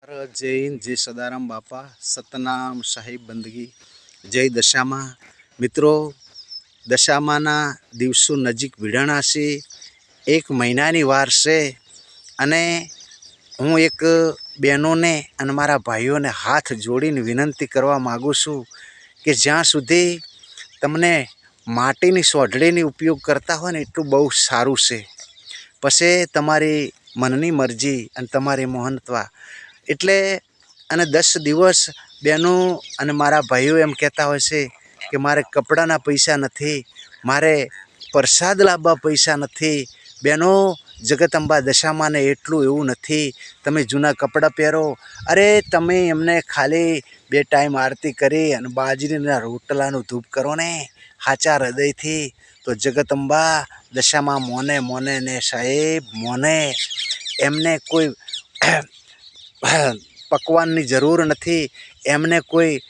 जय हिंद, जय सदाराम बापा, सतनाम साहिब बंदगी, जय दशामा। मित्रों, दशामाना दिवसों नजीक भिड़ाणा छे। एक महीनानी वार छे अने हूँ एक बहनों ने अने मारा भाईओं ने हाथ जोड़ीने विनंती करवा मागू छूं कि ज्यां सुधी तमने माटीनी सोढड़ीनी उपयोग करता हो ने एटલું बहु सारूं छे। पछी तमारी मननी मरजी अने तमारी मोहनत्वा एटले अने 10 दिवस बहनों अने मारा भाईओ एम कहता होय छे कि मारे कपड़ाना पैसा नथी, मारे प्रसाद लाववा पैसा नथी। बहनों, जगदंबा दशामा ने एटલું एवुं नथी, तमे जूना कपड़ा पहेरो। अरे तमे एमने खाली 2 टाइम आरती करी अने बाजरीना रोटलानुं धूप करो ने हाचा हृदयथी तो जगदंबा दशामा मोने मोने ने साहेब मोने। एमने कोई पकवाननी जरूर नथी, एमने कोई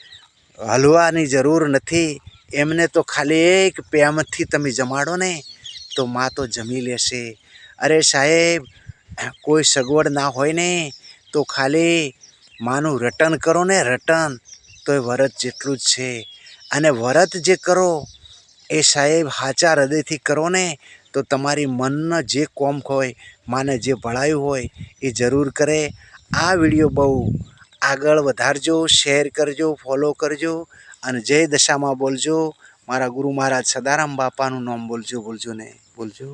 हलवानी जरूर नथी, एमने तो खाली एक प्रेमथी तमे जमाड़ो ने तो माँ तो जमी लेशे। अरे साहेब, कोई सगवड़ ना होय ने तो खाली मानु रटन करो ने रटन तो वरत जेटलुं ज छे। अने वरत जे करो ए साहेब हाचा हृदयथी करो ने तो तमारी मनने जे कोम होय, माने जे भळायुं होय ए जरूर करे। आ विडियो बहु आगळ वधारजो, शेर करजो, फॉलो करजो अने जय दशामा बोलजो। मारा गुरु महाराज सदाराम बापानुं नाम बोलजो ने बोलजो।